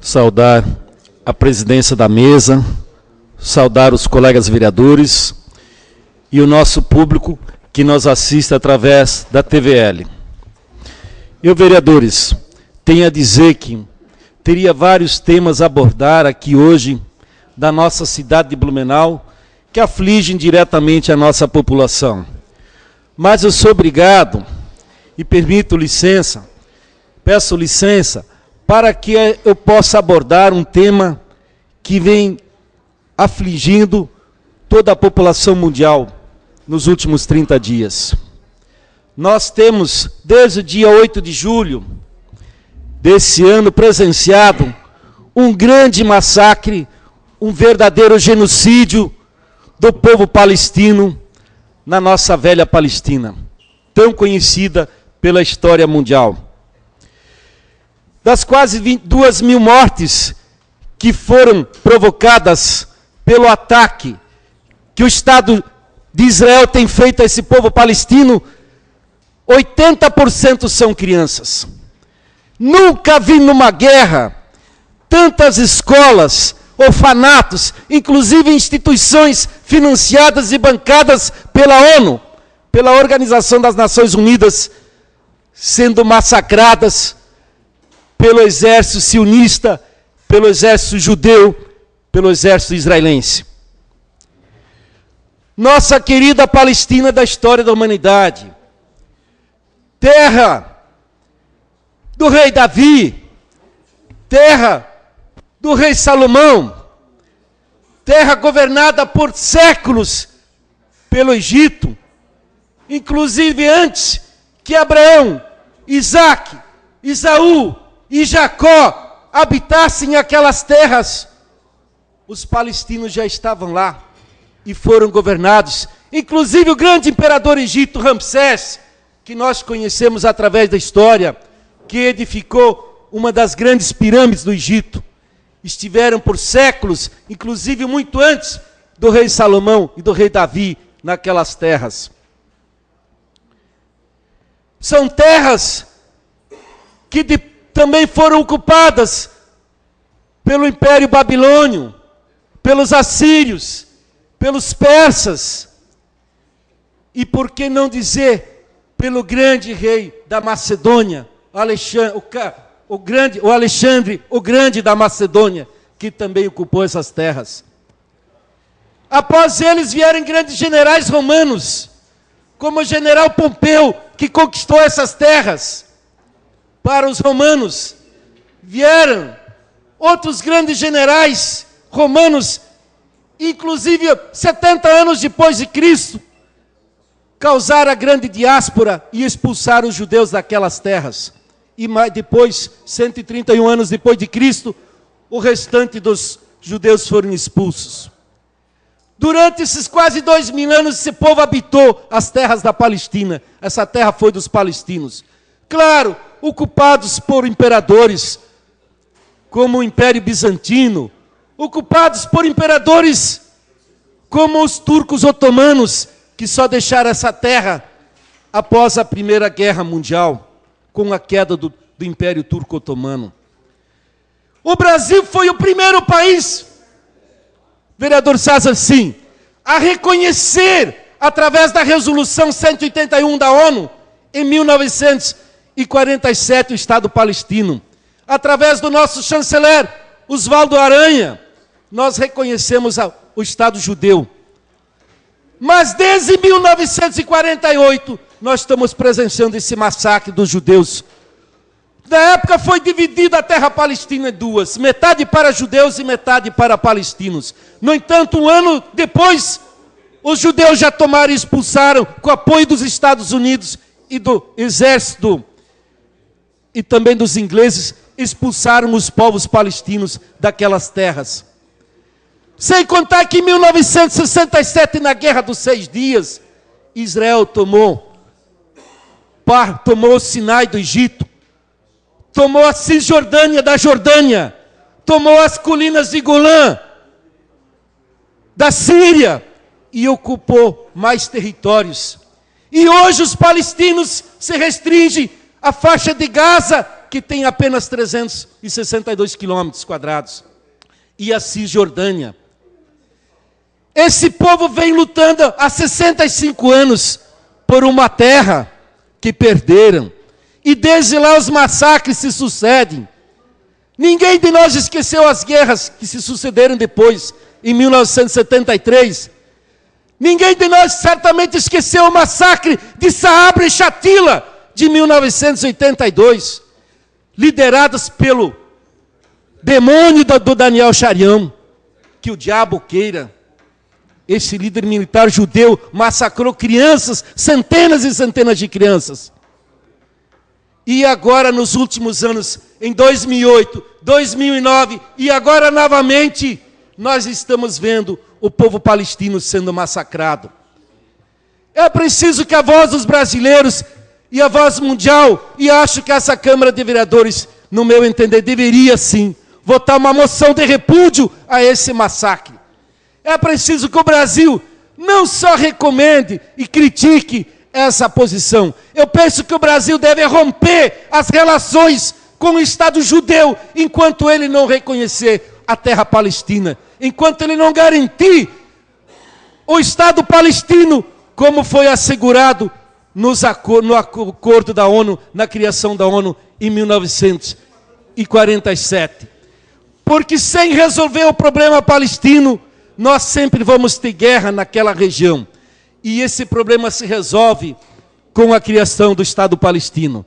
saudar a presidência da mesa, saudar os colegas vereadores e o nosso público que nos assiste através da TVL. Eu, vereadores, tenho a dizer que teria vários temas a abordar aqui hoje da nossa cidade de Blumenau, que afligem diretamente a nossa população. Mas eu sou obrigado e peço licença para que eu possa abordar um tema que vem afligindo toda a população mundial nos últimos 30 dias. Nós temos, desde o dia 8 de julho desse ano, presenciado um grande massacre, um verdadeiro genocídio do povo palestino na nossa velha Palestina, tão conhecida pela história mundial. Das quase 22 mil mortes que foram provocadas pelo ataque que o Estado de Israel tem feito a esse povo palestino, 80% são crianças. Nunca vi numa guerra tantas escolas, orfanatos, inclusive instituições financiadas e bancadas pela ONU, pela Organização das Nações Unidas, sendo massacradas pelo exército sionista, pelo exército judeu, pelo exército israelense. Nossa querida Palestina da história da humanidade, terra do rei Davi, terra do rei Salomão, terra governada por séculos pelo Egito, inclusive antes que Abraão, Isaac, Esaú e Jacó habitassem aquelas terras, os palestinos já estavam lá e foram governados, inclusive o grande imperador egito Ramsés, que nós conhecemos através da história, que edificou uma das grandes pirâmides do Egito, estiveram por séculos, inclusive muito antes do rei Salomão e do rei Davi, naquelas terras. São terras que também foram ocupadas pelo Império Babilônio, pelos assírios, pelos persas, e por que não dizer, pelo grande rei da Macedônia, Alexandre, o Grande da Macedônia, que também ocupou essas terras. Após eles vieram grandes generais romanos, como o general Pompeu, que conquistou essas terras para os romanos. Vieram outros grandes generais romanos, inclusive 70 anos depois de Cristo, causaram a grande diáspora e expulsaram os judeus daquelas terras. E depois, 131 anos depois de Cristo, o restante dos judeus foram expulsos. Durante esses quase 2000 anos, esse povo habitou as terras da Palestina. Essa terra foi dos palestinos. Claro, ocupados por imperadores, como o Império Bizantino, ocupados por imperadores como os turcos otomanos, que só deixaram essa terra após a Primeira Guerra Mundial, com a queda do Império Turco Otomano. O Brasil foi o primeiro país, vereador César, sim, a reconhecer, através da Resolução 181 da ONU, em 1947, o Estado palestino. Através do nosso chanceler, Oswaldo Aranha, nós reconhecemos o Estado judeu. Mas desde 1948, nós estamos presenciando esse massacre dos judeus. Na época foi dividida a terra palestina em duas, metade para judeus e metade para palestinos. No entanto, um ano depois, os judeus já tomaram e expulsaram, com apoio dos Estados Unidos e do exército, e também dos ingleses, expulsaram os povos palestinos daquelas terras. Sem contar que em 1967, na Guerra dos 6 Dias, Israel tomou o Sinai do Egito, tomou a Cisjordânia da Jordânia, tomou as colinas de Golã da Síria e ocupou mais territórios. E hoje os palestinos se restringem à faixa de Gaza, que tem apenas 362 quilômetros quadrados, e a Cisjordânia. Esse povo vem lutando há 65 anos por uma terra que perderam. E desde lá os massacres se sucedem. Ninguém de nós esqueceu as guerras que se sucederam depois, em 1973. Ninguém de nós certamente esqueceu o massacre de Sabra e Shatila, de 1982, liderados pelo demônio do Daniel Sharyam, que o diabo queira. Esse líder militar judeu massacrou crianças, centenas e centenas de crianças. E agora, nos últimos anos, em 2008, 2009 e agora novamente, nós estamos vendo o povo palestino sendo massacrado. É preciso que a voz dos brasileiros e a voz mundial, e acho que essa Câmara de Vereadores, no meu entender, deveria sim votar uma moção de repúdio a esse massacre. É preciso que o Brasil não só recomende e critique essa posição. Eu penso que o Brasil deve romper as relações com o Estado judeu enquanto ele não reconhecer a terra palestina, enquanto ele não garantir o Estado palestino como foi assegurado no acordo da ONU, na criação da ONU em 1947. Porque sem resolver o problema palestino, nós sempre vamos ter guerra naquela região. E esse problema se resolve com a criação do Estado palestino.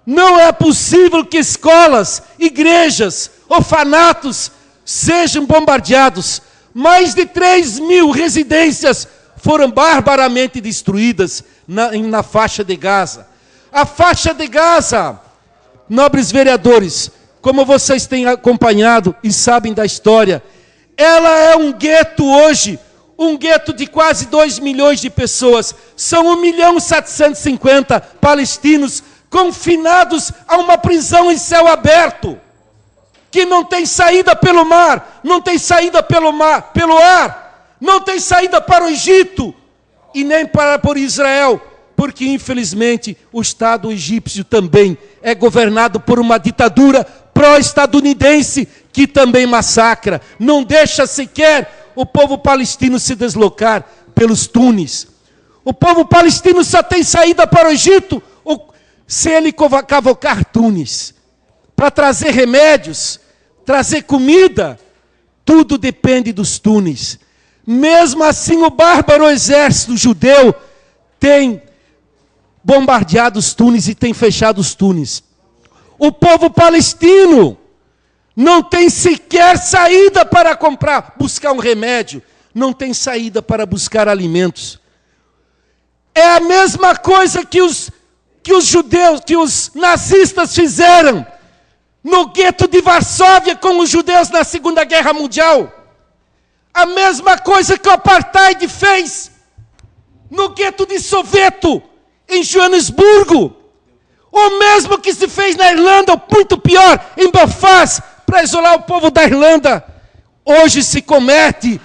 Não é possível que escolas, igrejas, orfanatos sejam bombardeados. Mais de 3.000 residências foram barbaramente destruídas na faixa de Gaza. A faixa de Gaza, nobres vereadores, como vocês têm acompanhado e sabem da história, ela é um gueto hoje, um gueto de quase 2 milhões de pessoas. São 1.750.000 palestinos confinados a uma prisão em céu aberto, que não tem saída pelo mar, não tem saída pelo ar, não tem saída para o Egito e nem por Israel, porque infelizmente o Estado egípcio também é governado por uma ditadura pró-estadunidense que também massacra, não deixa sequer o povo palestino se deslocar pelos túneis. O povo palestino só tem saída para o Egito se ele cavocar túneis. Para trazer remédios, trazer comida, tudo depende dos túneis. Mesmo assim, o bárbaro exército judeu tem bombardeado os túneis e tem fechado os túneis. O povo palestino não tem sequer saída para buscar um remédio, não tem saída para buscar alimentos. É a mesma coisa que os judeus, que os nazistas fizeram no gueto de Varsóvia com os judeus na Segunda Guerra Mundial. A mesma coisa que o apartheid fez no gueto de Soweto, em Joanesburgo. O mesmo que se fez na Irlanda, ou muito pior, em Belfast, para isolar o povo da Irlanda, hoje se comete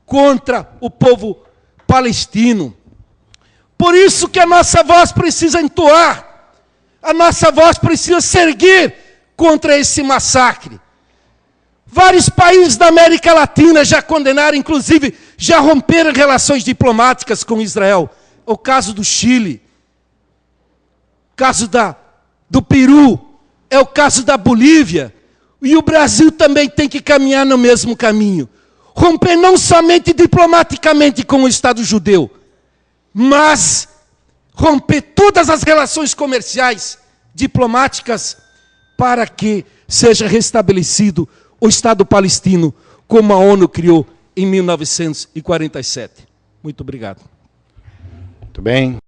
contra o povo palestino. Por isso que a nossa voz precisa entoar, a nossa voz precisa se erguer contra esse massacre. Vários países da América Latina já condenaram, inclusive, já romperam relações diplomáticas com Israel. O caso do Chile, o caso do Peru, é o caso da Bolívia. E o Brasil também tem que caminhar no mesmo caminho. Romper não somente diplomaticamente com o Estado judeu, mas romper todas as relações comerciais, diplomáticas, para que seja restabelecido o Estado palestino, como a ONU criou em 1947. Muito obrigado. Muito bem.